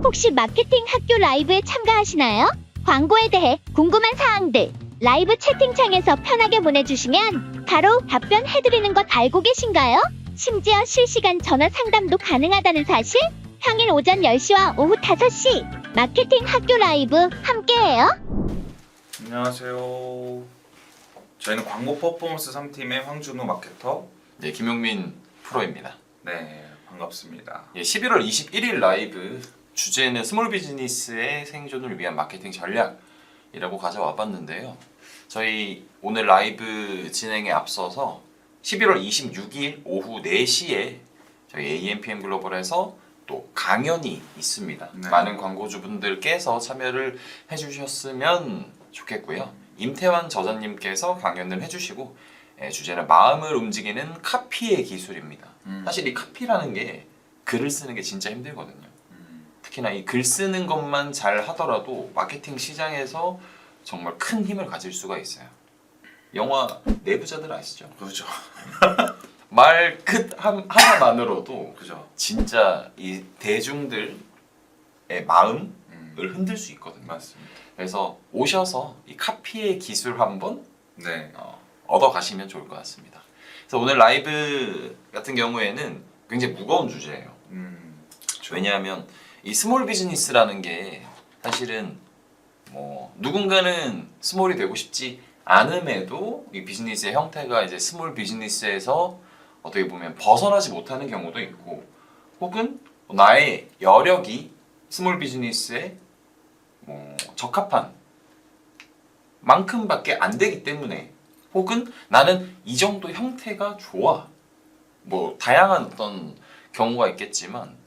혹시 마케팅 학교 라이브에 참가하시나요? 광고에 대해 궁금한 사항들 라이브 채팅창에서 편하게 보내주시면 바로 답변해드리는 것 알고 계신가요? 심지어 실시간 전화 상담도 가능하다는 사실? 평일 오전 10시와 오후 5시 마케팅 학교 라이브 함께해요. 안녕하세요. 저희는 광고 퍼포먼스 3팀의 황준우 마케터. 네, 김용민 프로입니다. 네, 반갑습니다. 11월 21일 라이브 주제는 스몰 비즈니스의 생존을 위한 마케팅 전략이라고 가져와 봤는데요. 저희 오늘 라이브 진행에 앞서서 11월 26일 오후 4시에 저희 AMPM 글로벌에서 또 강연이 있습니다. 네. 많은 광고주분들께서 참여를 해주셨으면 좋겠고요. 임태환 저자님께서 강연을 해주시고 주제는 마음을 움직이는 카피의 기술입니다. 사실 이 카피라는 게 글을 쓰는 게 진짜 힘들거든요. 특히나 이 글 쓰는 것만 잘 하더라도 마케팅 시장에서 정말 큰 힘을 가질 수가 있어요. 영화 내부자들 아시죠? 그렇죠. 말 끝 하나만으로도 그죠. 진짜 이 대중들의 마음을 흔들 수 있거든요. 맞습니다. 그래서 오셔서 이 카피의 기술 한번 네. 얻어 가시면 좋을 것 같습니다. 그래서 오늘 라이브 같은 경우에는 굉장히 무거운 주제예요. 그렇죠. 왜냐하면 이 스몰 비즈니스라는 게 사실은 뭐 누군가는 스몰이 되고 싶지 않음에도 이 비즈니스의 형태가 이제 스몰 비즈니스에서 어떻게 보면 벗어나지 못하는 경우도 있고, 혹은 나의 여력이 스몰 비즈니스에 뭐 적합한 만큼밖에 안 되기 때문에, 혹은 나는 이 정도 형태가 좋아, 뭐 다양한 어떤 경우가 있겠지만,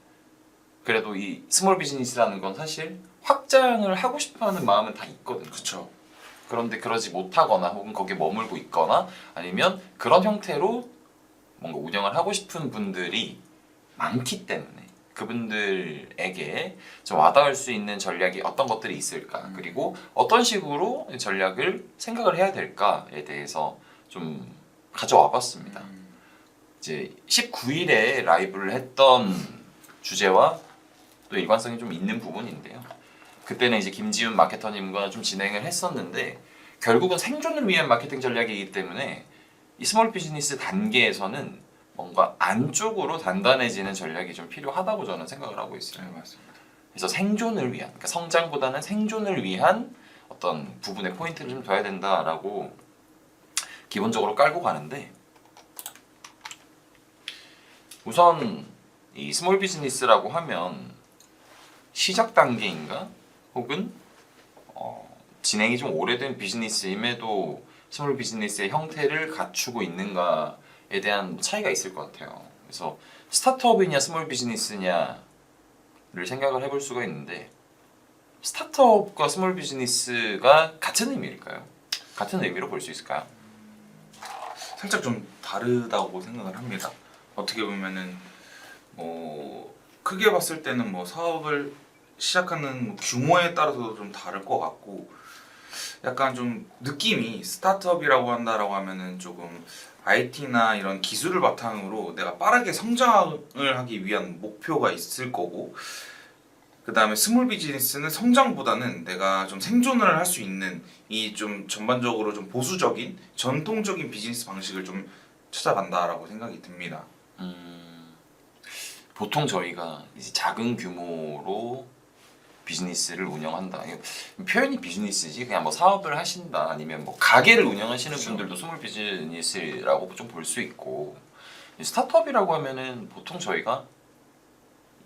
그래도 이 스몰 비즈니스라는 건 사실 확장을 하고 싶어하는 마음은 다 있거든요. 그렇죠. 그런데 그러지 못하거나 혹은 거기에 머물고 있거나 아니면 그런 형태로 뭔가 운영을 하고 싶은 분들이 많기 때문에 그분들에게 좀 와닿을 수 있는 전략이 어떤 것들이 있을까, 그리고 어떤 식으로 전략을 생각을 해야 될까에 대해서 좀 가져와 봤습니다. 이제 19일에 라이브를 했던 주제와 또 일관성이 좀 있는 부분인데요. 그때는 이제 김지훈 마케터님과 좀 진행을 했었는데, 결국은 생존을 위한 마케팅 전략이기 때문에 이 스몰 비즈니스 단계에서는 뭔가 안쪽으로 단단해지는 전략이 좀 필요하다고 저는 생각을 하고 있어요. 네, 맞습니다. 그래서 생존을 위한, 그러니까 성장보다는 생존을 위한 어떤 부분에 포인트를 좀 둬야 된다라고 기본적으로 깔고 가는데, 우선 이 스몰 비즈니스라고 하면 시작 단계인가? 혹은 진행이 좀 오래된 비즈니스임에도 스몰 비즈니스의 형태를 갖추고 있는가에 대한 차이가 있을 것 같아요. 그래서 스타트업이냐 스몰 비즈니스냐를 생각을 해볼 수가 있는데, 스타트업과 스몰 비즈니스가 같은 의미일까요? 같은 의미로 볼 수 있을까요? 살짝 좀 다르다고 생각을 합니다. 어떻게 보면은 뭐 크게 봤을 때는 뭐 사업을 시작하는 규모에 따라서도 좀 다를 것 같고, 약간 좀 느낌이 스타트업이라고 한다라고 하면은 조금 IT나 이런 기술을 바탕으로 내가 빠르게 성장을 하기 위한 목표가 있을 거고, 그 다음에 스몰 비즈니스는 성장보다는 내가 좀 생존을 할 수 있는 이 좀 전반적으로 좀 보수적인 전통적인 비즈니스 방식을 좀 찾아간다라고 생각이 듭니다. 보통 저희가 이제 작은 규모로 비즈니스를 운영한다. 표현이 비즈니스지 그냥 뭐 사업을 하신다 아니면 뭐 가게를 운영하시는 그렇죠. 분들도 스몰 비즈니스라고 좀 볼 수 있고, 스타트업이라고 하면은 보통 저희가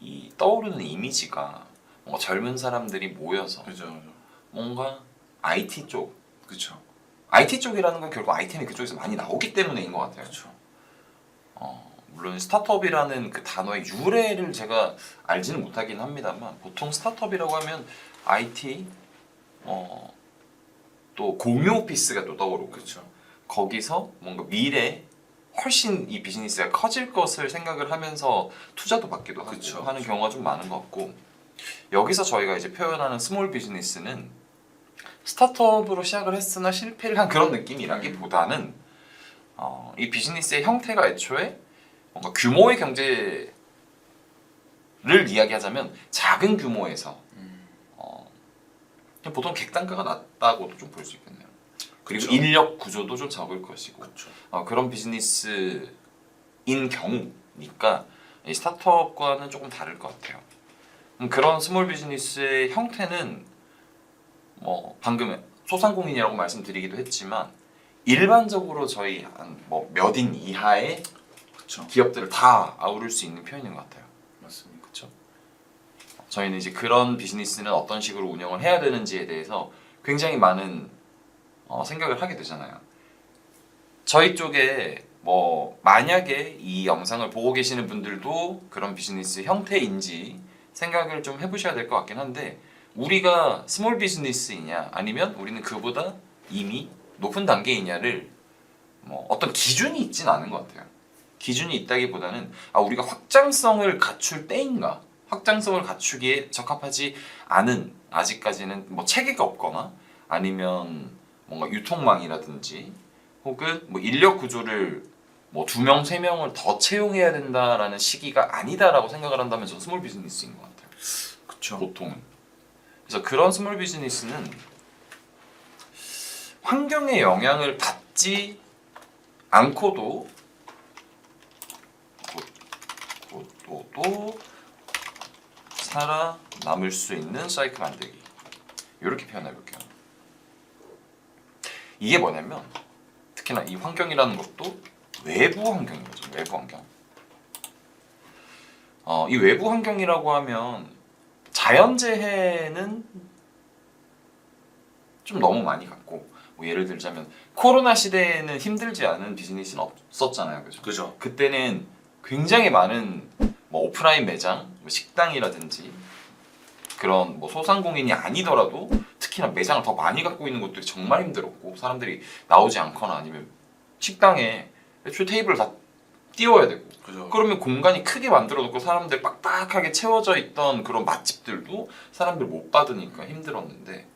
이 떠오르는 이미지가 뭔가 젊은 사람들이 모여서 그죠, 뭔가 IT 쪽, 그렇죠, IT 쪽이라는 건 결국 아이템이 그쪽에서 많이 나오기 때문에인 것 같아요. 그렇죠. 물론 스타트업이라는 그 단어의 유래를 제가 알지는 못하긴 합니다만, 보통 스타트업이라고 하면 IT, 또 공유 오피스가 또 떠오르고, 그렇죠. 거기서 뭔가 미래 훨씬 이 비즈니스가 커질 것을 생각을 하면서 투자도 받기도 하고 그쵸, 하는 그쵸. 경우가 좀 많은 것 같고, 여기서 저희가 이제 표현하는 스몰 비즈니스는 스타트업으로 시작을 했으나 실패를 한 그런 느낌이라기보다는 이 비즈니스의 형태가 애초에 뭔가 규모의 경제를 이야기하자면 작은 규모에서 그냥 보통 객단가가 낮다고도 좀 볼 수 있겠네요. 그리고 그쵸. 인력 구조도 좀 적을 것이고 그렇죠. 그런 비즈니스인 경우니까 이 스타트업과는 조금 다를 것 같아요. 그런 스몰 비즈니스의 형태는 뭐 방금 소상공인이라고 말씀드리기도 했지만 일반적으로 저희 한 뭐 몇 인 이하의 그렇죠. 기업들을 다 아우를 수 있는 편인 것 같아요. 맞습니다. 그렇죠? 저희는 이제 그런 비즈니스는 어떤 식으로 운영을 해야 되는지에 대해서 굉장히 많은 생각을 하게 되잖아요. 저희 쪽에 뭐 만약에 이 영상을 보고 계시는 분들도 그런 비즈니스 형태인지 생각을 좀 해보셔야 될 것 같긴 한데 우리가 스몰 비즈니스이냐 아니면 우리는 그보다 이미 높은 단계이냐를 뭐 어떤 기준이 있진 않은 것 같아요. 기준이 있다기보다는 우리가 확장성을 갖출 때인가 확장성을 갖추기에 적합하지 않은 아직까지는 뭐 체계가 없거나 아니면 뭔가 유통망이라든지 혹은 뭐 인력 구조를 뭐 2명, 3명을 더 채용해야 된다라는 시기가 아니다라고 생각을 한다면 저는 스몰 비즈니스인 것 같아요. 그렇죠. 보통은. 그래서 그런 스몰 비즈니스는 환경에 영향을 받지 않고도 살아남을 수 있는 사이클 만들기. 이렇게 표현해 볼게요. 이게 뭐냐면 특히나 이 환경이라는 것도 외부 환경인 거죠. 외부 환경. 이 외부 환경이라고 하면 자연재해는 좀 너무 많이 갔고 뭐 예를 들자면 코로나 시대에는 힘들지 않은 비즈니스는 없었잖아요. 그죠? 그죠. 그때는 굉장히 많은 뭐 오프라인 매장, 뭐 식당이라든지 그런 뭐 소상공인이 아니더라도 특히나 매장을 더 많이 갖고 있는 곳들이 정말 힘들었고 사람들이 나오지 않거나 아니면 식당에 애초에 테이블을 다 띄워야 되고 그죠. 그러면 공간이 크게 만들어 놓고 사람들이 빡빡하게 채워져 있던 그런 맛집들도 사람들 못 받으니까 힘들었는데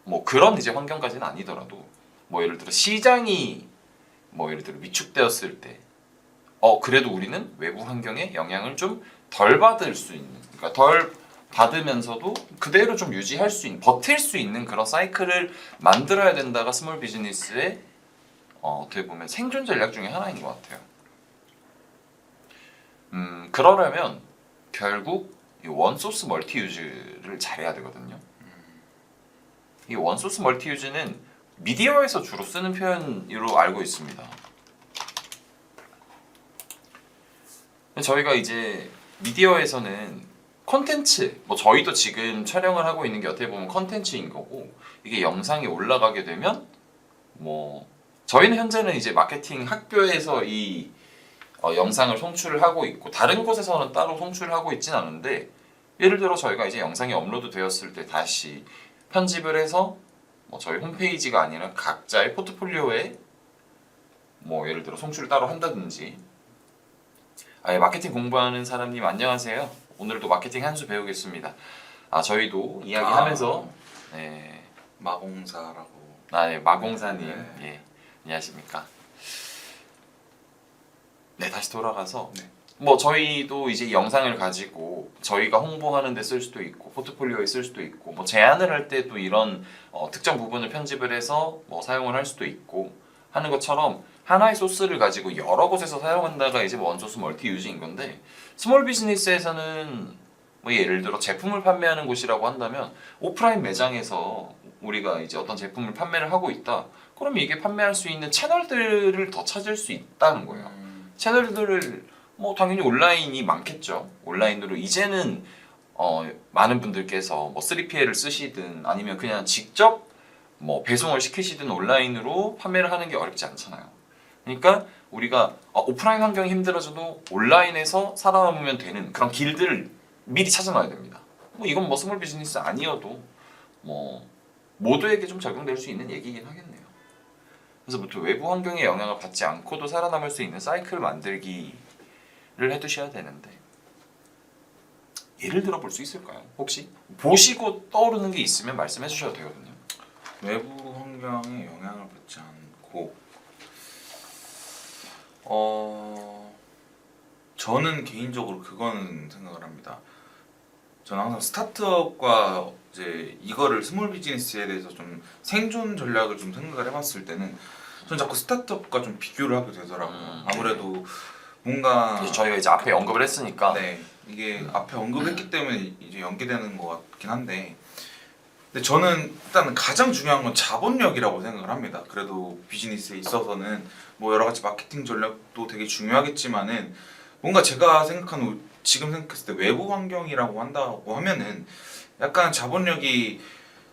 뭐 그런 이제 환경까지는 아니더라도 뭐 예를 들어 시장이 뭐 예를 들어 위축되었을 때 그래도 우리는 외부 환경에 영향을 좀 덜 받을 수 있는 그러니까 덜 받으면서도 그대로 좀 유지할 수 있는 버틸 수 있는 그런 사이클을 만들어야 된다가 스몰 비즈니스의 어떻게 보면 생존 전략 중에 하나인 것 같아요. 그러려면 결국 이 원소스 멀티 유즈를 잘해야 되거든요. 이 원소스 멀티 유즈는 미디어에서 주로 쓰는 표현으로 알고 있습니다. 저희가 이제 미디어에서는 콘텐츠, 뭐 저희도 지금 촬영을 하고 있는 게 어떻게 보면 콘텐츠인 거고 이게 영상이 올라가게 되면 뭐 저희는 현재는 이제 마케팅 학교에서 이 영상을 송출을 하고 있고 다른 곳에서는 따로 송출을 하고 있진 않은데 예를 들어 저희가 이제 영상이 업로드 되었을 때 다시 편집을 해서 뭐 저희 홈페이지가 아니라 각자의 포트폴리오에 뭐 예를 들어 송출을 따로 한다든지 마케팅 공부하는 사람님 안녕하세요. 오늘도 마케팅 한 수 배우겠습니다. 저희도 이야기하면서 네. 마공사라고. 네, 마공사님 네. 예, 안녕하십니까. 네, 다시 돌아가서 네. 뭐 저희도 이제 영상을 가지고 저희가 홍보하는 데 쓸 수도 있고 포트폴리오에 쓸 수도 있고 뭐 제안을 할 때도 이런 특정 부분을 편집을 해서 뭐 사용을 할 수도 있고 하는 것처럼 하나의 소스를 가지고 여러 곳에서 사용한다가 이제 원소스 멀티 유즈인 건데 스몰 비즈니스에서는 뭐 예를 들어 제품을 판매하는 곳이라고 한다면 오프라인 매장에서 우리가 이제 어떤 제품을 판매를 하고 있다. 그럼 이게 판매할 수 있는 채널들을 더 찾을 수 있다는 거예요. 채널들을 뭐 당연히 온라인이 많겠죠. 온라인으로 이제는 많은 분들께서 뭐 3PL을 쓰시든 아니면 그냥 직접 뭐 배송을 시키시든 온라인으로 판매를 하는 게 어렵지 않잖아요. 그러니까 우리가 오프라인 환경이 힘들어져도 온라인에서 살아남으면 되는 그런 길들을 미리 찾아놔야 됩니다. 뭐 이건 뭐 스몰 비즈니스 아니어도 뭐 모두에게 좀 적용될 수 있는 얘기긴 하겠네요. 그래서 보통 외부 환경의 영향을 받지 않고도 살아남을 수 있는 사이클 만들기를 해두셔야 되는데 예를 들어 볼 수 있을까요? 혹시 보시고 떠오르는 게 있으면 말씀해 주셔도 되거든요. 외부 환경에 영향을 받지 않고 저는 개인적으로 그거는 생각을 합니다. 저는 항상 스타트업과 이제 이거를 스몰 비즈니스에 대해서 좀 생존 전략을 좀 생각을 해봤을 때는 저는 자꾸 스타트업과 좀 비교를 하게 되더라고요. 아무래도 뭔가 그래서 저희가 이제 앞에 언급을 했으니까 네, 이게 앞에 언급했기 때문에 이제 연계되는 것 같긴 한데, 근데 저는 일단 가장 중요한 건 자본력이라고 생각을 합니다. 그래도 비즈니스에 있어서는 뭐 여러 가지 마케팅 전략도 되게 중요하겠지만은 뭔가 제가 생각하는 지금 생각했을 때 외부 환경이라고 한다고 하면은 약간 자본력이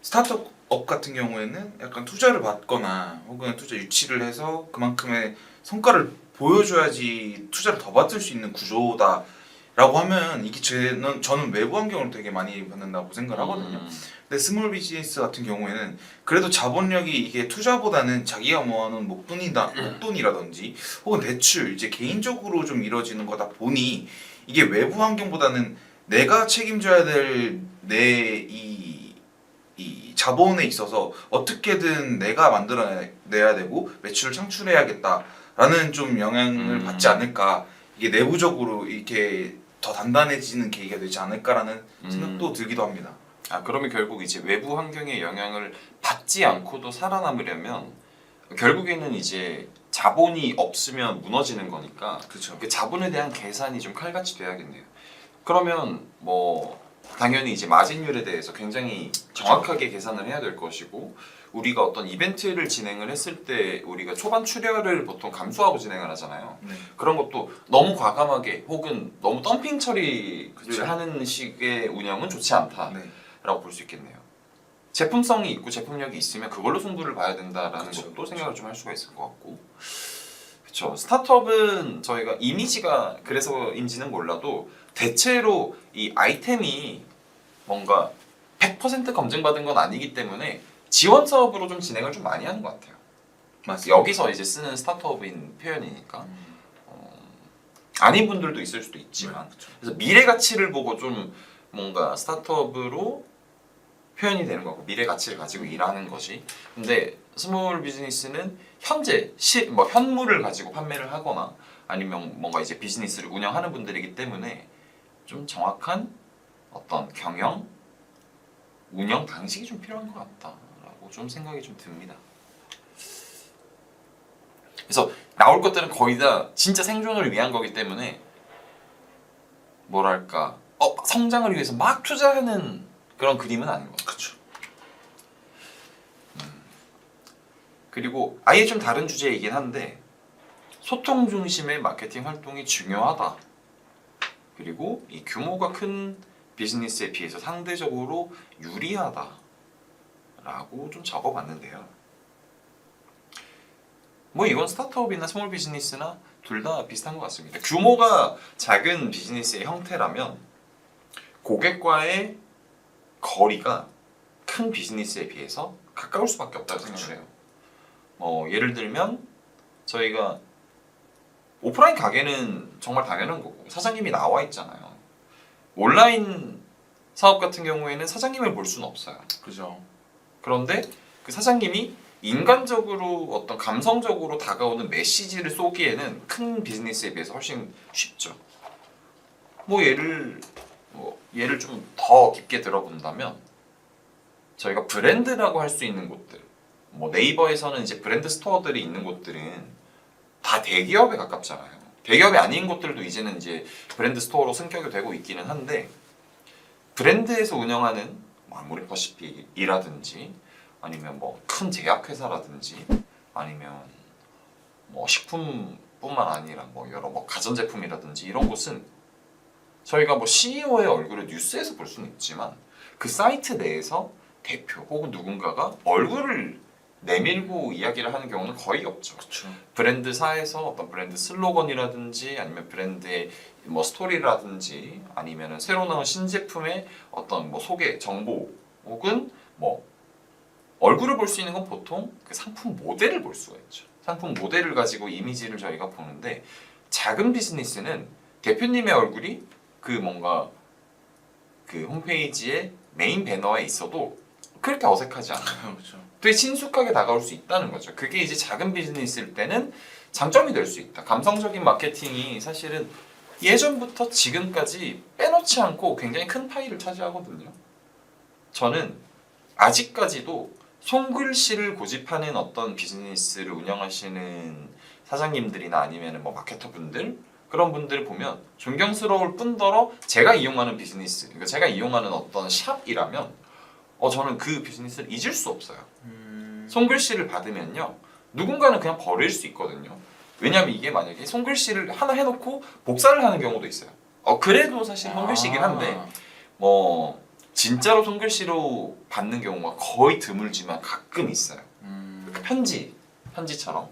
스타트업 같은 경우에는 약간 투자를 받거나 혹은 투자 유치를 해서 그만큼의 성과를 보여줘야지 투자를 더 받을 수 있는 구조다라고 하면 이게 저는 외부 환경을 되게 많이 받는다고 생각을 하거든요. 근데 스몰 비즈니스 같은 경우에는 그래도 자본력이 이게 투자보다는 자기가 모아놓은 목돈이라든지 혹은 대출 이제 개인적으로 좀 이루어지는 거다 보니 이게 외부 환경보다는 내가 책임져야 될 내 이 자본에 있어서 어떻게든 내가 만들어내야 되고 매출을 창출해야겠다라는 좀 영향을 받지 않을까, 이게 내부적으로 이렇게 더 단단해지는 계기가 되지 않을까라는 생각도 들기도 합니다. 아 그러면 결국 이제 외부 환경의 영향을 받지 않고도 살아남으려면 결국에는 이제 자본이 없으면 무너지는 거니까 그렇죠. 그 자본에 대한 계산이 좀 칼같이 돼야겠네요. 그러면 뭐 당연히 이제 마진율에 대해서 굉장히 정확하게 계산을 해야 될 것이고, 우리가 어떤 이벤트를 진행을 했을 때 우리가 초반 출혈을 보통 감수하고 진행을 하잖아요. 네. 그런 것도 너무 과감하게 혹은 너무 덤핑 처리를 그쵸. 하는 식의 운영은 좋지 않다라고 네. 볼 수 있겠네요. 제품성이 있고 제품력이 있으면 그걸로 승부를 봐야 된다라는 그쵸, 것도 그쵸. 생각을 좀 할 수가 있을 것 같고, 그렇죠. 스타트업은 저희가 이미지가 그래서인지는 몰라도 대체로 이 아이템이 뭔가 100% 검증받은 건 아니기 때문에 지원 사업으로 좀 진행을 좀 많이 하는 것 같아요. 맞습니다. 여기서 이제 쓰는 스타트업인 표현이니까 아닌 분들도 있을 수도 있지만, 그쵸. 그래서 미래 가치를 보고 좀 뭔가 스타트업으로 표현이 되는 거고 미래 가치를 가지고 일하는 것이. 근데 스몰 비즈니스는 현재 뭐 현물을 가지고 판매를 하거나 아니면 뭔가 이제 비즈니스를 운영하는 분들이기 때문에 좀 정확한 어떤 경영, 운영 방식이 좀 필요한 것 같다라고 좀 생각이 좀 듭니다. 그래서 나올 것들은 거의 다 진짜 생존을 위한 거기 때문에 뭐랄까 성장을 위해서 막 투자하는 그런 그림은 아닌 것 같아요. 그렇죠. 그리고 아예 좀 다른 주제이긴 한데 소통 중심의 마케팅 활동이 중요하다. 그리고 이 규모가 큰 비즈니스에 비해서 상대적으로 유리하다라고 좀 적어봤는데요. 뭐 이건 스타트업이나 스몰 비즈니스나 둘 다 비슷한 것 같습니다. 규모가 작은 비즈니스의 형태라면 고객과의 거리가 큰 비즈니스에 비해서 가까울 수밖에 없다고 생각을 해요. 예를 들면 저희가 오프라인 가게는 정말 당연한 거고 사장님이 나와 있잖아요. 온라인 사업 같은 경우에는 사장님을 볼 수는 없어요. 그죠. 그런데 그 사장님이 인간적으로 어떤 감성적으로 다가오는 메시지를 쏘기에는 큰 비즈니스에 비해서 훨씬 쉽죠. 예를 좀 더 깊게 들어본다면 저희가 브랜드라고 할 수 있는 곳들, 네이버에서는 이제 브랜드 스토어들이 있는 곳들은 다 대기업에 가깝잖아요. 대기업이 아닌 곳들도 이제는 이제 브랜드 스토어로 승격이 되고 있기는 한데, 브랜드에서 운영하는 아모레퍼시픽이라든지 아니면 큰 제약회사라든지 아니면 식품뿐만 아니라 여러 가전제품이라든지 이런 곳은 저희가 CEO의 얼굴을 뉴스에서 볼 수는 있지만 그 사이트 내에서 대표 혹은 누군가가 얼굴을 내밀고 이야기를 하는 경우는 거의 없죠. 그렇죠. 브랜드사에서 어떤 브랜드 슬로건이라든지 아니면 브랜드의 스토리라든지 아니면 새로 나온 신제품의 어떤 소개, 정보 혹은 얼굴을 볼 수 있는 건 보통 그 상품 모델을 볼 수가 있죠. 상품 모델을 가지고 이미지를 저희가 보는데, 작은 비즈니스는 대표님의 얼굴이 그 홈페이지의 메인 배너에 있어도 그렇게 어색하지 않아요. 그렇죠. 되게 친숙하게 다가올 수 있다는 거죠. 그게 이제 작은 비즈니스일 때는 장점이 될 수 있다. 감성적인 마케팅이 사실은 예전부터 지금까지 빼놓지 않고 굉장히 큰 파일을 차지하거든요. 저는 아직까지도 손글씨를 고집하는 어떤 비즈니스를 운영하시는 사장님들이나 아니면 뭐 마케터분들 그런 분들 보면 존경스러울 뿐더러 제가 이용하는 비즈니스, 그러니까 제가 이용하는 어떤 샵이라면 저는 그 비즈니스를 잊을 수 없어요. 손글씨를 받으면요 누군가는 그냥 버릴 수 있거든요. 왜냐면 이게 만약에 손글씨를 하나 해놓고 복사를 하는 경우도 있어요. 그래도 사실 손글씨긴 한데 뭐 진짜로 손글씨로 받는 경우가 거의 드물지만 가끔 있어요. 그 편지처럼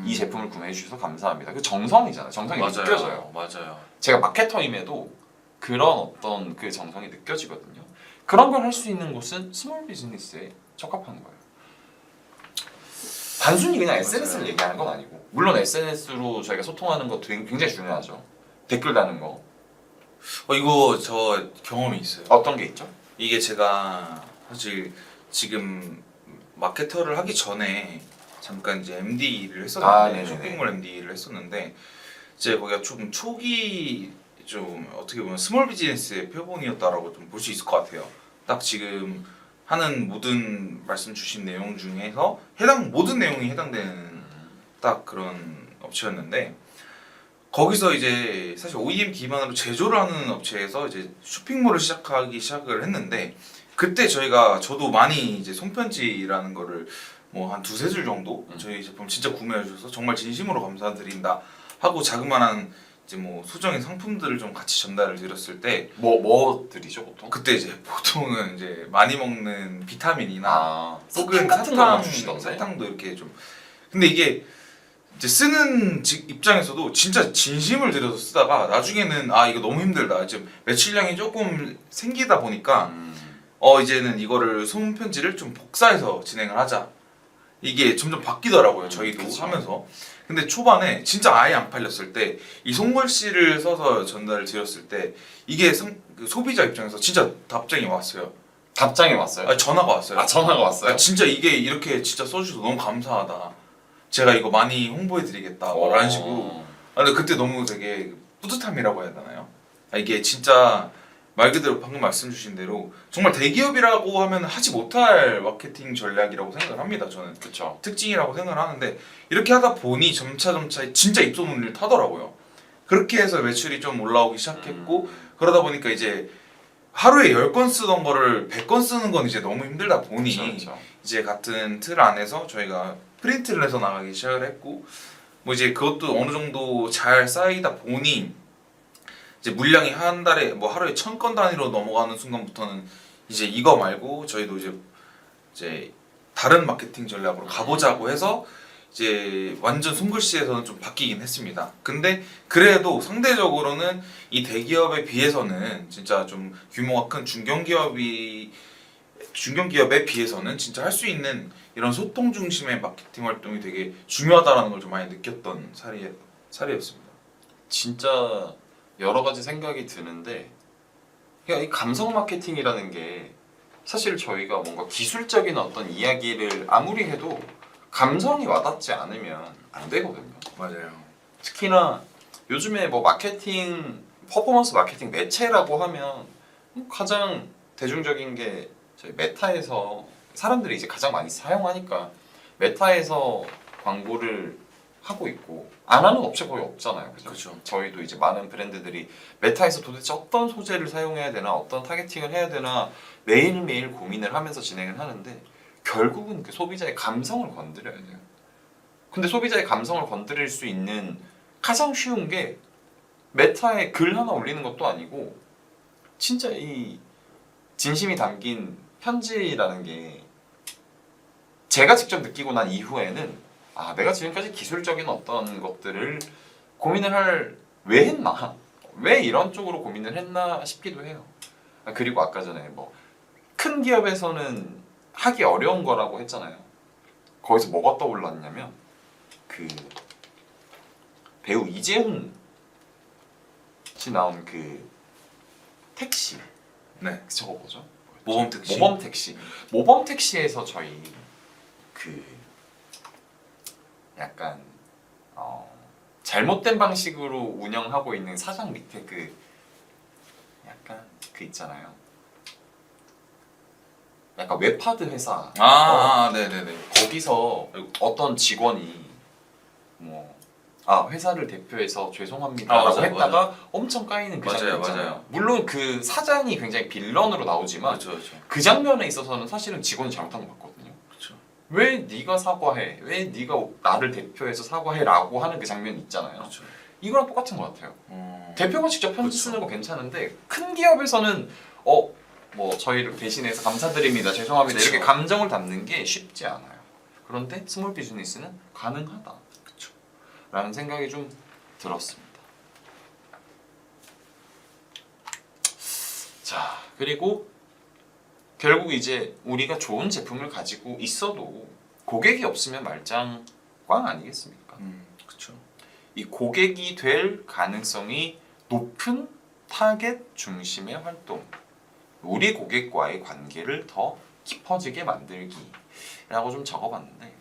이 제품을 구매해 주셔서 감사합니다. 그 정성이잖아요. 정성이 느껴져요. 맞아요. 제가 마케터임에도 그런 어떤 그 정성이 느껴지거든요. 그런 걸 할 수 있는 곳은 스몰 비즈니스에 적합한 거예요. 단순히 그냥 SNS를 맞아요. 얘기하는 건 아니고 물론 SNS로 저희가 소통하는 것도 굉장히 중요하죠. 댓글 다는 거 이거 저 경험이 있어요. 어떤 게 있죠? 이게 제가 사실 지금 마케터를 하기 전에 잠깐 이제 MD를 했었는데 네네네. 쇼핑몰 MD를 했었는데 이제 거기가 좀 초기 좀 어떻게 보면 스몰 비즈니스의 표본이었다라고 좀 볼 수 있을 것 같아요. 딱 지금 하는 모든 말씀 주신 내용 중에서 모든 내용이 해당되는 딱 그런 업체였는데 거기서 이제 사실 OEM 기반으로 제조를 하는 업체에서 이제 쇼핑몰을 시작을 했는데 그때 저도 많이 이제 손편지라는 거를 뭐 한 두세 줄 정도 저희 제품 진짜 구매해 주셔서 정말 진심으로 감사드린다 하고 자그마한 이제 뭐 소정의 상품들을 좀 같이 전달을 드렸을 때 뭐 드리죠 보통? 그때 이제 보통은 이제 많이 먹는 비타민이나 사탕 같은 거만 주시던데. 사탕도 이렇게 좀 근데 이게 이제 쓰는 입장에서도 진짜 진심을 들여서 쓰다가 나중에는 이거 너무 힘들다 이제 매출량이 조금 생기다 보니까 이제는 이거를 손편지를 좀 복사해서 진행을 하자 이게 점점 바뀌더라고요 저희도 그쵸. 하면서 근데 초반에 진짜 아예 안 팔렸을 때 이 손글씨를 써서 전달을 드렸을 때 이게 그 소비자 입장에서 진짜 답장이 왔어요. 답장이 왔어요? 전화가 왔어요. 전화가 왔어요? 진짜 이게 이렇게 진짜 써주셔서 너무 감사하다. 제가 이거 많이 홍보해드리겠다. 뭐 이런 식으로. 근데 그때 너무 되게 뿌듯함이라고 해야 되나요? 이게 진짜 말 그대로 방금 말씀 주신 대로 정말 대기업이라고 하면 하지 못할 마케팅 전략이라고 생각을 합니다. 저는 그쵸. 특징이라고 생각을 하는데 이렇게 하다 보니 점차 진짜 입소문을 타더라고요. 그렇게 해서 매출이 좀 올라오기 시작했고 그러다 보니까 이제 하루에 10건 쓰던 거를 100건 쓰는 건 이제 너무 힘들다 보니 그쵸. 이제 같은 틀 안에서 저희가 프린트를 해서 나가기 시작을 했고 뭐 이제 그것도 어느 정도 잘 쌓이다 보니 이제 물량이 한 달에 뭐 하루에 1000건 단위로 넘어가는 순간부터는 이제 이거 말고 저희도 이제 다른 마케팅 전략으로 가보자고 해서 이제 완전 손글씨에서는 좀 바뀌긴 했습니다. 근데 그래도 상대적으로는 이 대기업에 비해서는 진짜 좀 규모가 큰 중견기업에 비해서는 진짜 할 수 있는 이런 소통 중심의 마케팅 활동이 되게 중요하다라는 걸 좀 많이 느꼈던 사례였습니다. 진짜 여러 가지 생각이 드는데 그냥 이 감성 마케팅이라는 게 사실 저희가 뭔가 기술적인 어떤 이야기를 아무리 해도 감성이 와닿지 않으면 안 되거든요. 맞아요. 특히나 요즘에 뭐 마케팅 퍼포먼스 마케팅 매체라고 하면 가장 대중적인 게 저희 메타에서 사람들이 이제 가장 많이 사용하니까 메타에서 광고를 하고 있고 안 하는 업체 거의 없잖아요. 그죠? 그렇죠. 저희도 이제 많은 브랜드들이 메타에서 도대체 어떤 소재를 사용해야 되나 어떤 타겟팅을 해야 되나 매일매일 고민을 하면서 진행을 하는데 결국은 그 소비자의 감성을 건드려야 돼요. 근데 소비자의 감성을 건드릴 수 있는 가장 쉬운 게 메타에 글 하나 올리는 것도 아니고 진짜 이 진심이 담긴 편지라는 게 제가 직접 느끼고 난 이후에는 내가 지금까지 기술적인 어떤 것들을 고민을 왜 했나? 왜 이런 쪽으로 고민을 했나 싶기도 해요. 그리고 아까 전에 뭐 큰 기업에서는 하기 어려운 거라고 했잖아요. 거기서 뭐가 떠올랐냐면 그 배우 이재훈 씨 나온 그 택시 네. 저거 뭐죠? 모범 택시. 모범 택시. 모범 택시에서 저희 그 약간 잘못된 방식으로 운영하고 있는 사장 밑에 그 약간 그 있잖아요. 약간 웹하드 회사 네네네. 거기서 어떤 직원이 회사를 대표해서 죄송합니다라고 맞아요, 했다가 맞아요. 엄청 까이는 그 맞아요, 장면 있잖아요. 맞아요. 물론 그 사장이 굉장히 빌런으로 나오지만 그렇죠, 그렇죠. 그 장면에 있어서는 사실은 직원이 잘못한 거 맞거든요. 그렇죠. 왜 네가 사과해? 왜 네가 나를 대표해서 사과해라고 하는 그 장면이 있잖아요. 그렇죠. 이거랑 똑같은 것 같아요. 대표가 직접 편지 그쵸. 쓰는 거 괜찮은데 큰 기업에서는 저희를 대신해서 감사드립니다, 죄송합니다 그쵸. 이렇게 감정을 담는 게 쉽지 않아요. 그런데 스몰 비즈니스는 가능하다. 그쵸. 라는 생각이 좀 들었습니다. 자, 그리고 결국 이제 우리가 좋은 제품을 가지고 있어도 고객이 없으면 말짱 꽝 아니겠습니까? 그렇죠. 이 고객이 될 가능성이 높은 타겟 중심의 활동, 우리 고객과의 관계를 더 깊어지게 만들기라고 좀 적어봤는데,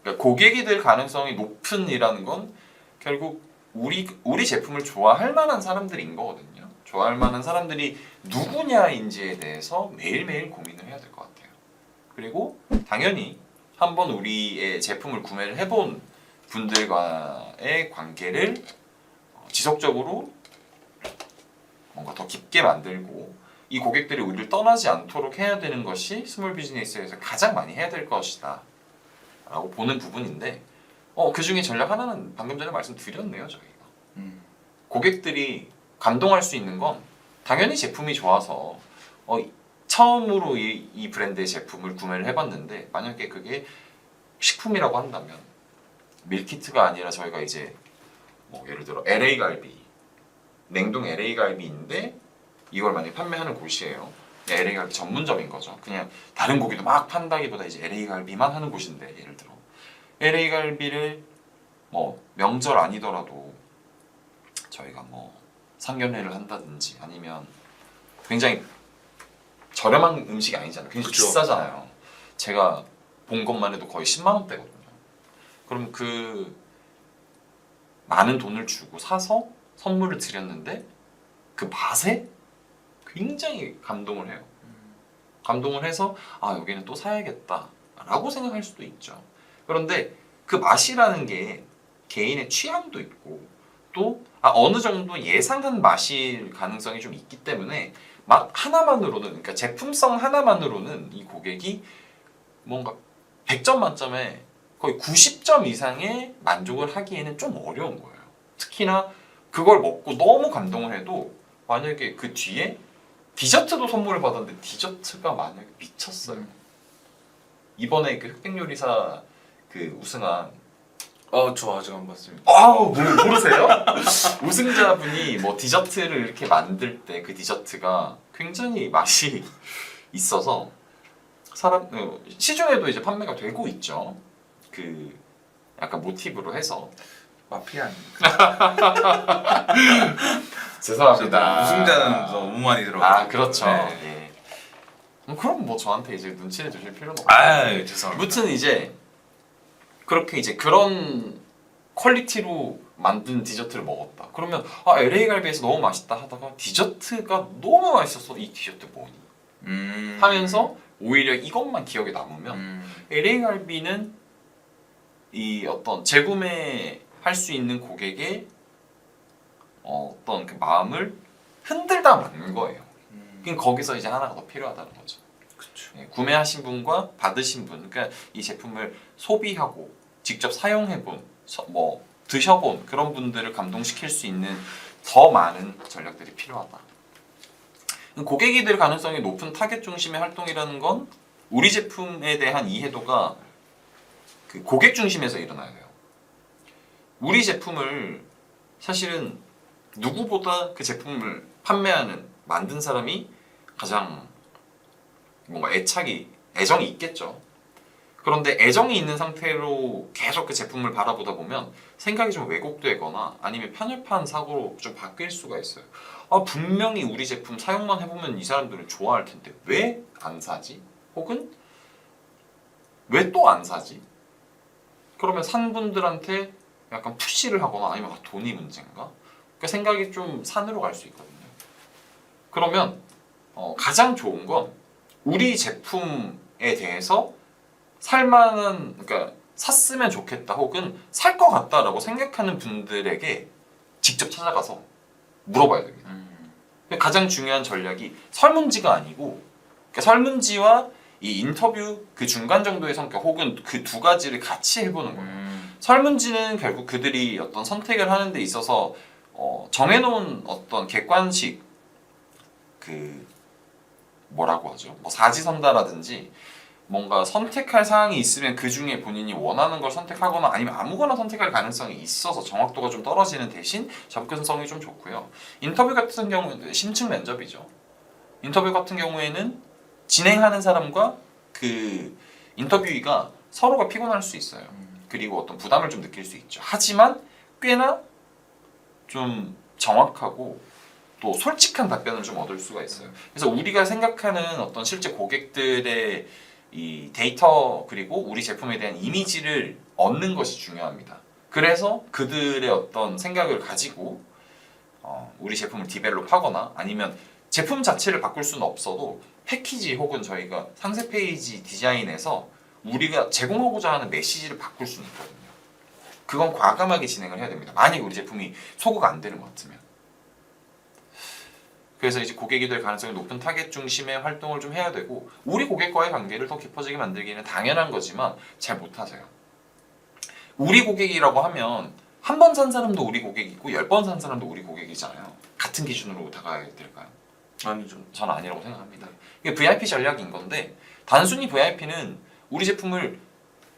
그러니까 고객이 될 가능성이 높은이라는 건 결국 우리 제품을 좋아할 만한 사람들인 거거든요. 좋아할 만한 사람들이 누구냐인지에 대해서 매일매일 고민을 해야 될 것 같아요. 그리고 당연히 한번 우리의 제품을 구매를 해본 분들과의 관계를 지속적으로 뭔가 더 깊게 만들고 이 고객들이 우리를 떠나지 않도록 해야 되는 것이 스몰 비즈니스에서 가장 많이 해야 될 것이다 라고 보는 부분인데 그 중에 전략 하나는 방금 전에 말씀드렸네요. 저희가 고객들이 감동할 수 있는 건 당연히 제품이 좋아서 처음으로 이 브랜드의 제품을 구매를 해봤는데 만약에 그게 식품이라고 한다면 밀키트가 아니라 저희가 이제 예를 들어 LA 갈비, 냉동 LA 갈비인데 이걸 만약에 판매하는 곳이에요. LA 갈비 전문점인 거죠. 그냥 다른 고기도 막 판다기보다 이제 LA 갈비만 하는 곳인데 예를 들어 LA 갈비를 명절 아니더라도 저희가 상견례를 한다든지 아니면 굉장히 저렴한 음식이 아니잖아요. 굉장히 그쵸. 비싸잖아요. 제가 본 것만 해도 거의 10만 원대거든요. 그럼 그 많은 돈을 주고 사서 선물을 드렸는데 그 맛에 굉장히 감동을 해요. 감동을 해서 여기는 또 사야겠다 라고 생각할 수도 있죠. 그런데 그 맛이라는 게 개인의 취향도 있고 또 어느 정도 예상한 맛일 가능성이 좀 있기 때문에 맛 하나만으로는, 그러니까 제품성 하나만으로는 이 고객이 뭔가 100점 만점에 거의 90점 이상의 만족을 하기에는 좀 어려운 거예요. 특히나 그걸 먹고 너무 감동을 해도 만약에 그 뒤에 디저트도 선물을 받았는데 디저트가 만약에 미쳤어요. 이번에 그 흑백요리사 그 우승한 저 아직 안 봤습니다. 모르세요? 우승자분이 디저트를 이렇게 만들 때 그 디저트가 굉장히 맛이 있어서 시중에도 이제 판매가 되고 있죠. 그 약간 모티브로 해서 마피아입니까? 죄송합니다. 우승자는 너무 많이 들어가요. 그렇죠. 네. 예. 그럼 저한테 이제 눈치를 주실 필요는 없고. 죄송합니다. 아무튼 이제 그렇게 이제 그런 퀄리티로 만든 디저트를 먹었다. 그러면 LA 갈비에서 너무 맛있다 하다가 디저트가 너무 맛있어서 이 디저트 뭐니? 하면서 오히려 이것만 기억에 남으면 LA 갈비는 이 어떤 재구매할 수 있는 고객의 어떤 그 마음을 흔들다 만 거예요. 그럼 거기서 이제 하나가 더 필요하다는 거죠. 그렇죠. 구매하신 분과 받으신 분, 그러니까 이 제품을 소비하고 직접 사용해본, 드셔본 그런 분들을 감동시킬 수 있는 더 많은 전략들이 필요하다. 고객이 될 가능성이 높은 타겟 중심의 활동이라는 건 우리 제품에 대한 이해도가 그 고객 중심에서 일어나야 돼요. 우리 제품을 사실은 누구보다 그 제품을 만든 사람이 가장 뭔가 애정이 있겠죠. 그런데 애정이 있는 상태로 계속 그 제품을 바라보다 보면 생각이 좀 왜곡되거나 아니면 편협한 사고로 좀 바뀔 수가 있어요. 분명히 우리 제품 사용만 해보면 이 사람들은 좋아할 텐데 왜 안 사지? 혹은 왜 또 안 사지? 그러면 산 분들한테 약간 푸시를 하거나 아니면 돈이 문제인가? 그 생각이 좀 산으로 갈 수 있거든요. 그러면 가장 좋은 건 우리 제품에 대해서 살만한, 그러니까 샀으면 좋겠다 혹은 살 것 같다라고 생각하는 분들에게 직접 찾아가서 물어봐야 됩니다. 가장 중요한 전략이 설문지가 아니고, 그러니까 설문지와 이 인터뷰 그 중간 정도의 성격 혹은 그 두 가지를 같이 해보는 거예요. 설문지는 결국 그들이 어떤 선택을 하는 데 있어서 정해놓은 어떤 객관식 그 뭐라고 하죠? 뭐 사지선다라든지 뭔가 선택할 사항이 있으면 그 중에 본인이 원하는 걸 선택하거나 아니면 아무거나 선택할 가능성이 있어서 정확도가 좀 떨어지는 대신 접근성이 좀 좋고요. 인터뷰 같은 경우는 심층 면접이죠. 인터뷰 같은 경우에는 진행하는 사람과 그 인터뷰이가 서로가 피곤할 수 있어요. 그리고 어떤 부담을 좀 느낄 수 있죠. 하지만 꽤나 좀 정확하고 또 솔직한 답변을 좀 얻을 수가 있어요. 그래서 우리가 생각하는 어떤 실제 고객들의 이 데이터 그리고 우리 제품에 대한 이미지를 얻는 것이 중요합니다. 그래서 그들의 어떤 생각을 가지고 우리 제품을 디벨롭하거나 아니면 제품 자체를 바꿀 수는 없어도 패키지 혹은 저희가 상세 페이지 디자인에서 우리가 제공하고자 하는 메시지를 바꿀 수는 있거든요. 그건 과감하게 진행을 해야 됩니다. 만약에 우리 제품이 소구가 안 되는 것 같으면. 그래서 이제 고객이 될 가능성이 높은 타겟 중심의 활동을 좀 해야 되고, 우리 고객과의 관계를 더 깊어지게 만들기는 당연한 거지만 잘 못하세요. 우리 고객이라고 하면 한 번 산 사람도 우리 고객이고 10번 산 사람도 우리 고객이잖아요. 같은 기준으로 다가야 될까요? 아니죠. 저는 아니라고 생각합니다. 이게 VIP 전략인 건데, 단순히 VIP는 우리 제품을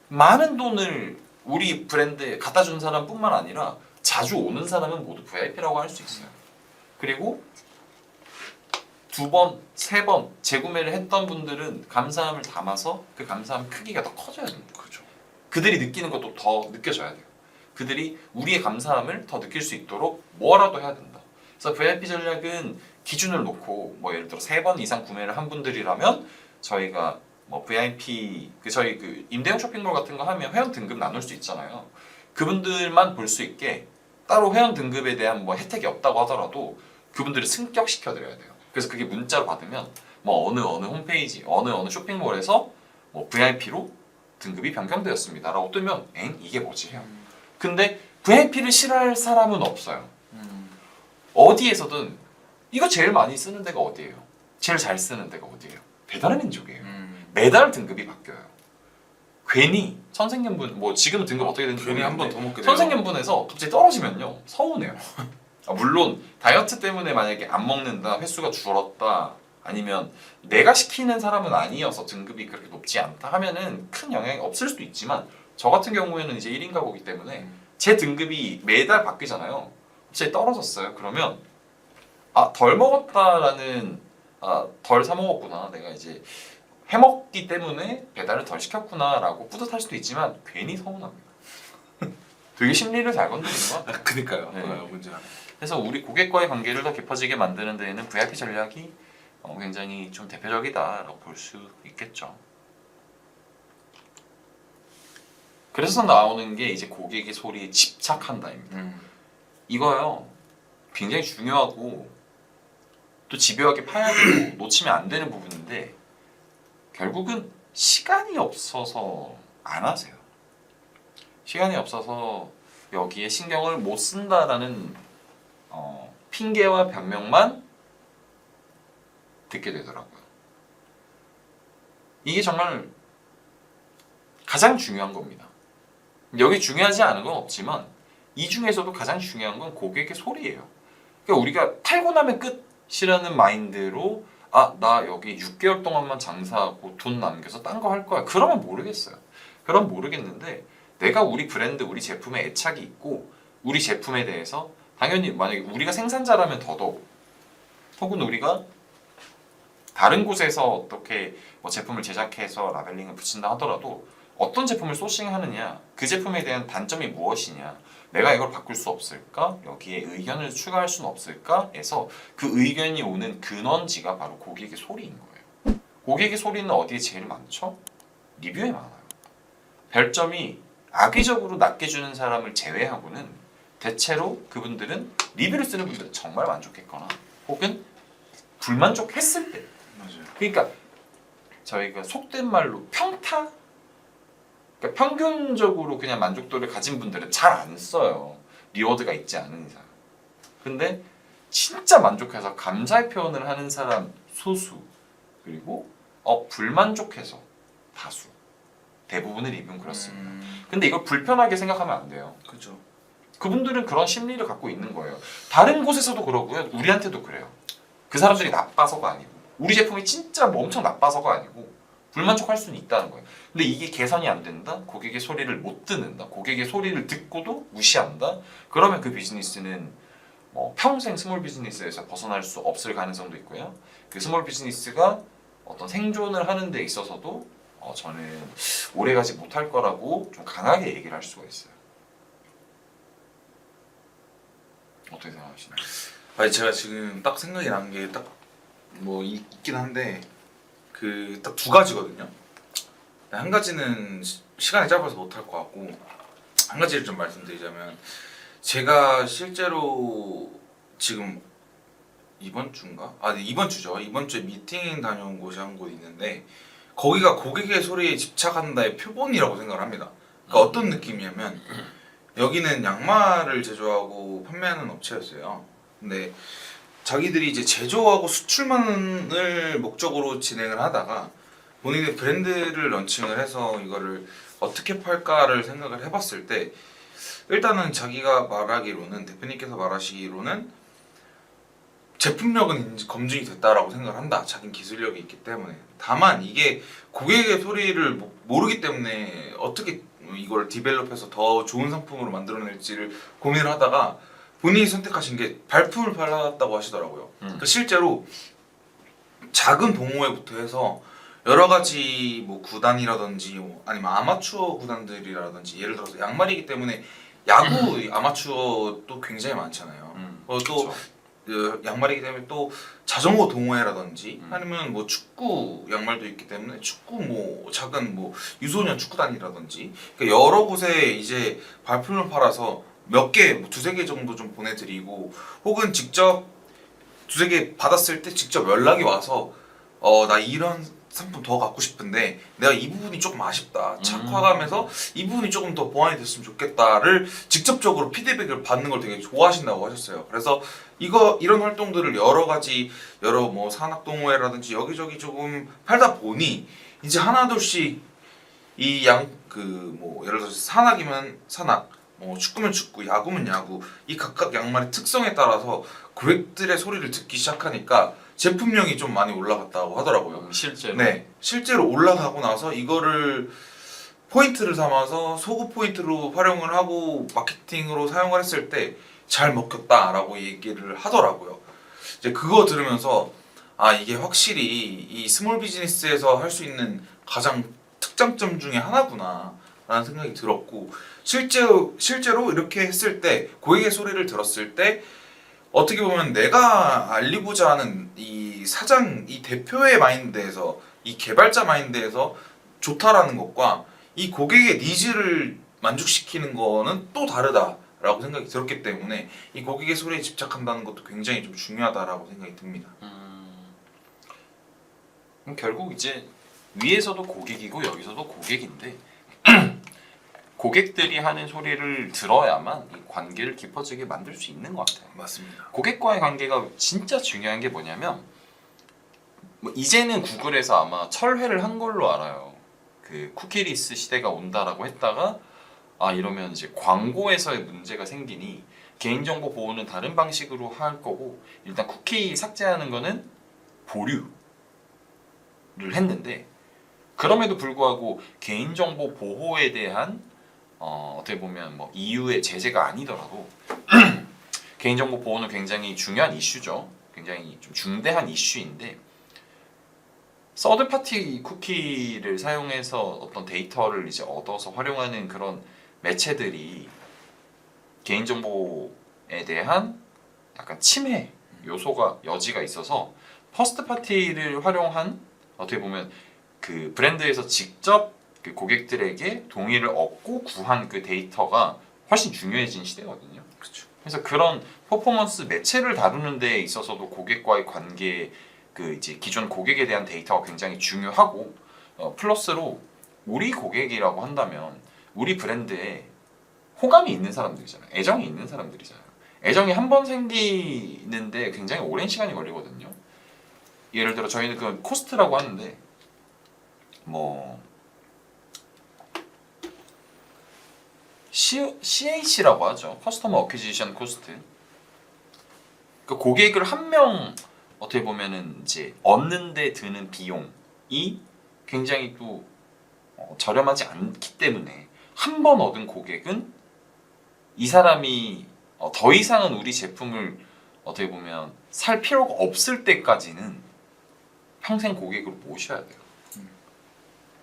많은 돈을 우리 브랜드에 갖다 준 사람뿐만 아니라 자주 오는 사람은 모두 VIP라고 할 수 있어요. 그리고 2번, 3번 재구매를 했던 분들은 감사함을 담아서 그 감사함 크기가 더 커져야 됩니다. 그렇죠. 그들이 느끼는 것도 더 느껴져야 돼요. 그들이 우리의 감사함을 더 느낄 수 있도록 뭐라도 해야 된다. 그래서 VIP 전략은 기준을 놓고 뭐 예를 들어 3번 이상 구매를 한 분들이라면 저희가 뭐 VIP 저희 그 임대용 쇼핑몰 같은 거 하면 회원 등급 나눌 수 있잖아요. 그분들만 볼 수 있게 따로 회원 등급에 대한 뭐 혜택이 없다고 하더라도 그분들을 승격시켜 드려야 돼요. 그래서 그게 문자로 받으면 뭐 어느 홈페이지 어느 쇼핑몰에서 뭐 VIP로 등급이 변경되었습니다라고 뜨면 엥 이게 뭐지 해요. 근데 VIP를 싫어할 사람은 없어요. 어디에서든 이거 제일 많이 쓰는 데가 어디예요? 제일 잘 쓰는 데가 어디예요? 배달의 민족이에요. 매달 등급이 바뀌어요. 괜히 선생님분 뭐 지금은 등급 어떻게 되는지 괜히 한 번 더 먹게 돼요. 선생님분에서 갑자기 떨어지면요 서운해요. 물론 다이어트 때문에 만약에 안 먹는다, 횟수가 줄었다, 아니면 내가 시키는 사람은 아니어서 등급이 그렇게 높지 않다 하면은 큰 영향이 없을 수도 있지만, 저 같은 경우에는 이제 1인 가구이기 때문에 제 등급이 매달 바뀌잖아요. 갑자기 떨어졌어요. 그러면 덜 먹었다라는 덜 사 먹었구나, 내가 이제 해먹기 때문에 배달을 덜 시켰구나라고 뿌듯할 수도 있지만 괜히 서운합니다. 되게 심리를 잘 건드리는 것 같아요. 그니까요. 네. 문제가. 그래서 우리 고객과의 관계를 더 깊어지게 만드는 데에는 VIP 전략이 굉장히 좀 대표적이다라고 볼 수 있겠죠. 그래서 나오는 게 이제 고객의 소리에 집착한다입니다. 이거요 굉장히 중요하고 또 집요하게 파야 되고 놓치면 안 되는 부분인데, 결국은 시간이 없어서 안 하세요. 시간이 없어서 여기에 신경을 못 쓴다라는 핑계와 변명만 듣게 되더라고요. 이게 정말 가장 중요한 겁니다. 여기 중요하지 않은 건 없지만 이 중에서도 가장 중요한 건 고객의 소리예요. 그러니까 우리가 팔고 나면 끝이라는 마인드로 나 여기 6개월 동안만 장사하고 돈 남겨서 딴 거 할 거야, 그러면 모르겠어요. 그럼 모르겠는데, 내가 우리 브랜드, 우리 제품에 애착이 있고 우리 제품에 대해서 당연히 만약에 우리가 생산자라면 더더욱, 혹은 우리가 다른 곳에서 어떻게 뭐 제품을 제작해서 라벨링을 붙인다 하더라도 어떤 제품을 소싱하느냐, 그 제품에 대한 단점이 무엇이냐, 내가 이걸 바꿀 수 없을까, 여기에 의견을 추가할 수는 없을까 해서 그 의견이 오는 근원지가 바로 고객의 소리인 거예요. 고객의 소리는 어디에 제일 많죠? 리뷰에 많아요. 별점이 악의적으로 낮게 주는 사람을 제외하고는 대체로 그분들은 리뷰를 쓰는 분들은 정말 만족했거나 혹은 불만족했을 때, 맞아요. 그러니까 저희가 속된 말로 평타, 그러니까 평균적으로 그냥 만족도를 가진 분들은 잘 안 써요. 리워드가 있지 않은 이상. 근데 진짜 만족해서 감사의 표현을 하는 사람 소수, 그리고 불만족해서 다수. 대부분의 리뷰는 그렇습니다. 근데 이걸 불편하게 생각하면 안 돼요. 그죠. 그분들은 그런 심리를 갖고 있는 거예요. 다른 곳에서도 그러고요. 우리한테도 그래요. 그 사람들이 나빠서가 아니고, 우리 제품이 진짜 뭐 엄청 나빠서가 아니고 불만족할 수는 있다는 거예요. 근데 이게 개선이 안 된다? 고객의 소리를 못 듣는다? 고객의 소리를 듣고도 무시한다? 그러면 그 비즈니스는 평생 스몰 비즈니스에서 벗어날 수 없을 가능성도 있고요. 그 스몰 비즈니스가 어떤 생존을 하는 데 있어서도 저는 오래가지 못할 거라고 좀 강하게 얘기를 할 수가 있어요. 어떻게 생각하시나요? 아니 제가 지금 딱 생각이 난 게 딱 뭐 있긴 한데 그 딱 두 가지거든요. 한 가지는 시간이 짧아서 못할 것 같고, 한 가지를 좀 말씀드리자면, 제가 실제로 지금 이번 주인가? 네, 이번 주죠. 이번 주에 미팅 다녀온 곳이 한 곳 있는데, 거기가 고객의 소리에 집착한다의 표본이라고 생각을 합니다. 그러니까 어떤 느낌이냐면, 여기는 양말을 제조하고 판매하는 업체였어요. 근데 자기들이 이제 제조하고 수출만을 목적으로 진행을 하다가 본인의 브랜드를 런칭을 해서 이거를 어떻게 팔까를 생각을 해봤을 때, 일단은 자기가 말하기로는, 대표님께서 말하시기로는 제품력은 검증이 됐다라고 생각을 한다. 자기는 기술력이 있기 때문에. 다만 이게 고객의 소리를 모르기 때문에 어떻게 이걸 디벨롭해서 더 좋은 상품으로 만들어낼지를 고민을 하다가 본인이 선택하신 게 발품을 팔았다고 하시더라고요. 그러니까 실제로 작은 동호회부터 해서 여러 가지 뭐 구단이라든지 아니면 아마추어 구단들이라든지, 예를 들어서 양말이기 때문에 야구 아마추어도 굉장히 많잖아요. 또 그쵸. 양말이기 때문에 또 자전거 동호회라든지 아니면 뭐 축구 양말도 있기 때문에 축구 뭐 작은 뭐 유소년 축구단이라든지, 그러니까 여러 곳에 이제 발품을 팔아서 몇 개, 두세 개 정도 좀 보내드리고, 혹은 직접 두세 개 받았을 때 직접 연락이 와서 나 이런 상품 더 갖고 싶은데 내가 이 부분이 조금 아쉽다, 착화감에서 이 부분이 조금 더 보완이 됐으면 좋겠다를 직접적으로 피드백을 받는 걸 되게 좋아하신다고 하셨어요. 그래서 이런 활동들을 여러 뭐 산악동호회라든지 여기저기 조금 팔다 보니 이제 하나둘씩 이 뭐 예를 들어서 산악이면 산악, 뭐 축구면 축구, 야구면 야구, 이 각각 양말의 특성에 따라서 고객들의 소리를 듣기 시작하니까 제품력이 좀 많이 올라갔다고 하더라고요. 실제로. 네, 실제로 올라가고 나서 이거를 포인트를 삼아서 소구 포인트로 활용을 하고 마케팅으로 사용을 했을 때 잘 먹혔다라고 얘기를 하더라고요. 이제 그거 들으면서 이게 확실히 이 스몰 비즈니스에서 할 수 있는 가장 특장점 중에 하나구나 라는 생각이 들었고, 실제로 이렇게 했을 때, 고객의 소리를 들었을 때 어떻게 보면 내가 알리고자 하는 이 사장, 이 대표의 마인드에서, 이 개발자 마인드에서 좋다라는 것과 이 고객의 니즈를 만족시키는 거는 또 다르다라고 생각이 들었기 때문에 이 고객의 소리에 집착한다는 것도 굉장히 좀 중요하다라고 생각이 듭니다. 그럼 결국 이제 위에서도 고객이고 여기서도 고객인데 고객들이 하는 소리를 들어야만 이 관계를 깊어지게 만들 수 있는 것 같아요. 맞습니다. 고객과의 관계가 진짜 중요한 게 뭐냐면, 이제는 구글에서 아마 철회를 한 걸로 알아요. 그 쿠키리스 시대가 온다라고 했다가 이러면 이제 광고에서의 문제가 생기니 개인정보 보호는 다른 방식으로 할 거고, 일단 쿠키 삭제하는 거는 보류를 했는데, 그럼에도 불구하고 개인정보 보호에 대한 어떻게 보면 뭐 EU의 제재가 아니더라도 개인정보 보호는 굉장히 중요한 이슈죠. 굉장히 좀 중대한 이슈인데, 서드 파티 쿠키를 사용해서 어떤 데이터를 이제 얻어서 활용하는 그런 매체들이 개인정보에 대한 약간 침해 여지가 있어서 퍼스트 파티를 활용한, 어떻게 보면 그 브랜드에서 직접 그 고객들에게 동의를 얻고 구한 그 데이터가 훨씬 중요해진 시대거든요. 그렇죠. 그래서 그런 퍼포먼스 매체를 다루는 데 있어서도 고객과의 관계, 그 이제 기존 고객에 대한 데이터가 굉장히 중요하고 플러스로 우리 고객이라고 한다면 우리 브랜드에 호감이 있는 사람들이잖아요. 애정이 있는 사람들이잖아요. 애정이 한 번 생기는데 굉장히 오랜 시간이 걸리거든요. 예를 들어 저희는 그 코스트라고 하는데 뭐 CAC라고 하죠. 커스터머 어퀴지션 코스트. 그 고객을 한 명 어떻게 보면은 이제 얻는데 드는 비용이 굉장히 또 저렴하지 않기 때문에 한 번 얻은 고객은 이 사람이 더 이상은 우리 제품을 어떻게 보면 살 필요가 없을 때까지는 평생 고객으로 모셔야 돼요.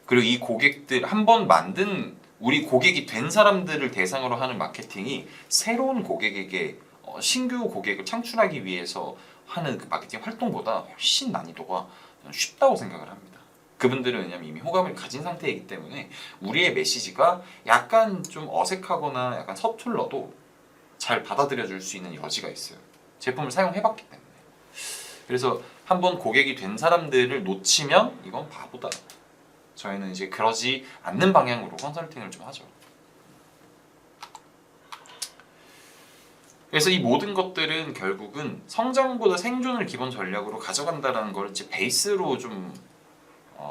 그리고 이 고객들 한 번 만든 우리 고객이 된 사람들을 대상으로 하는 마케팅이 새로운 고객에게 신규 고객을 창출하기 위해서 하는 그 마케팅 활동보다 훨씬 난이도가 쉽다고 생각을 합니다. 그분들은 왜냐면 이미 호감을 가진 상태이기 때문에 우리의 메시지가 약간 좀 어색하거나 약간 서툴러도 잘 받아들여 줄 수 있는 여지가 있어요. 제품을 사용해봤기 때문에. 그래서 한번 고객이 된 사람들을 놓치면 이건 바보다. 저희는 이제 그러지 않는 방향으로 컨설팅을 좀 하죠. 그래서 이 모든 것들은 결국은 성장보다 생존을 기본 전략으로 가져간다는 걸 이제 베이스로 좀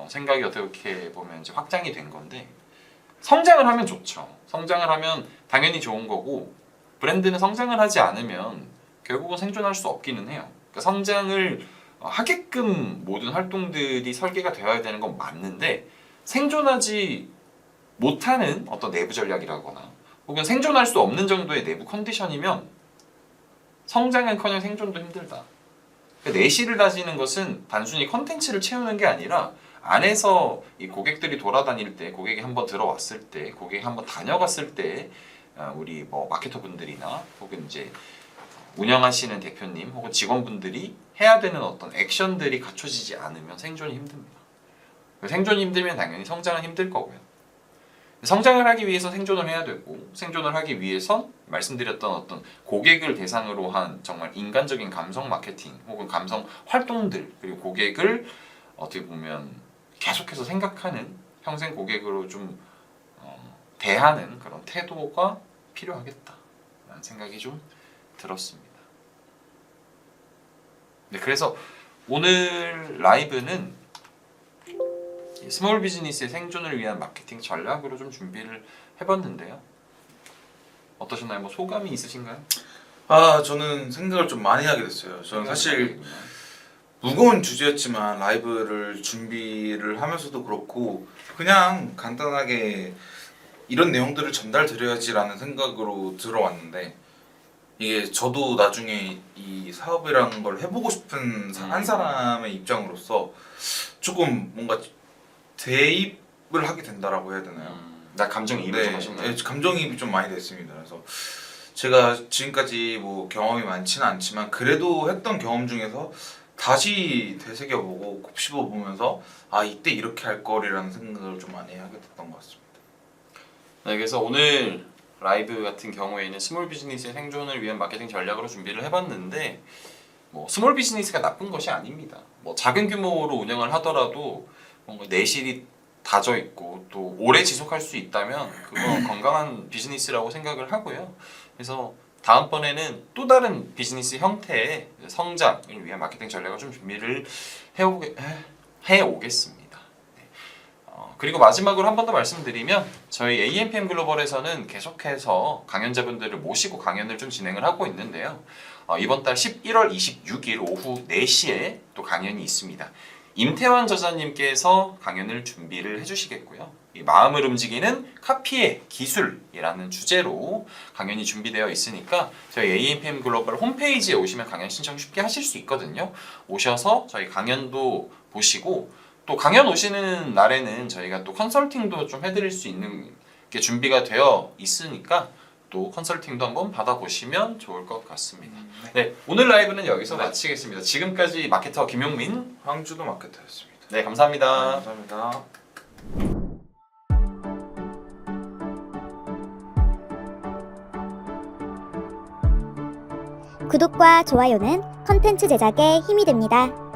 생각이 어떻게 보면 이제 확장이 된 건데, 성장을 하면 좋죠. 성장을 하면 당연히 좋은 거고, 브랜드는 성장을 하지 않으면 결국은 생존할 수 없기는 해요. 그러니까 성장을 하게끔 모든 활동들이 설계가 되어야 되는 건 맞는데, 생존하지 못하는 어떤 내부 전략이라거나 혹은 생존할 수 없는 정도의 내부 컨디션이면 성장은커녕 생존도 힘들다. 그러니까 내실을 다지는 것은 단순히 컨텐츠를 채우는 게 아니라 안에서 이 고객들이 돌아다닐 때, 고객이 한번 들어왔을 때, 고객이 한번 다녀갔을 때 우리 뭐 마케터 분들이나 혹은 이제 운영하시는 대표님 혹은 직원분들이 해야 되는 어떤 액션들이 갖춰지지 않으면 생존이 힘듭니다. 생존이 힘들면 당연히 성장은 힘들 거고요. 성장을 하기 위해서 생존을 해야 되고, 생존을 하기 위해선 말씀드렸던 어떤 고객을 대상으로 한 정말 인간적인 감성 마케팅 혹은 감성 활동들, 그리고 고객을 어떻게 보면 계속해서 생각하는, 평생 고객으로 좀 대하는 그런 태도가 필요하겠다라는 생각이 좀 들었습니다. 네, 그래서 오늘 라이브는 스몰 비즈니스의 생존을 위한 마케팅 전략으로 좀 준비를 해봤는데요. 어떠셨나요? 뭐 소감이 있으신가요? 저는 생각을 좀 많이 하게 됐어요. 저는 사실 무거운 주제였지만 라이브를 준비를 하면서도 그렇고 그냥 간단하게 이런 내용들을 전달드려야지라는 생각으로 들어왔는데, 이게 저도 나중에 이 사업이라는 걸 해보고 싶은 한 사람의 입장으로서 조금 뭔가 대입을 하게 된다라고 해야 되나요? 나 감정이입을 좀 하셨나요? 네, 감정이입이 좀 많이 됐습니다. 그래서 제가 지금까지 뭐 경험이 많지는 않지만 그래도 했던 경험 중에서 다시 되새겨보고 곱씹어보면서 이때 이렇게 할 거리라는 생각을 좀 많이 하게 됐던 것 같습니다. 네, 그래서 오늘 라이브 같은 경우에는 스몰 비즈니스의 생존을 위한 마케팅 전략으로 준비를 해봤는데, 뭐 스몰 비즈니스가 나쁜 것이 아닙니다. 뭐 작은 규모로 운영을 하더라도 뭔가 내실이 다져 있고 또 오래 지속할 수 있다면 그건 건강한 비즈니스라고 생각을 하고요. 그래서 다음번에는 또 다른 비즈니스 형태의 성장을 위한 마케팅 전략을 좀 준비를 해오겠습니다. 네. 그리고 마지막으로 한 번 더 말씀드리면, 저희 AMPM 글로벌에서는 계속해서 강연자분들을 모시고 강연을 좀 진행을 하고 있는데요. 이번 달 11월 26일 오후 4시에 또 강연이 있습니다. 임태환 저자님께서 강연을 준비를 해주시겠고요. 이 마음을 움직이는 카피의 기술이라는 주제로 강연이 준비되어 있으니까 저희 AMPM 글로벌 홈페이지에 오시면 강연 신청 쉽게 하실 수 있거든요. 오셔서 저희 강연도 보시고, 또 강연 오시는 날에는 저희가 또 컨설팅도 좀 해드릴 수 있는 게 준비가 되어 있으니까 또 컨설팅도 한번 받아보시면 좋을 것 같습니다. 네, 오늘 라이브는 여기서 마치겠습니다. 지금까지 마케터 김용민, 황주도 마케터였습니다. 네, 감사합니다. 감사합니다. 구독과 좋아요는 컨텐츠 제작에 힘이 됩니다.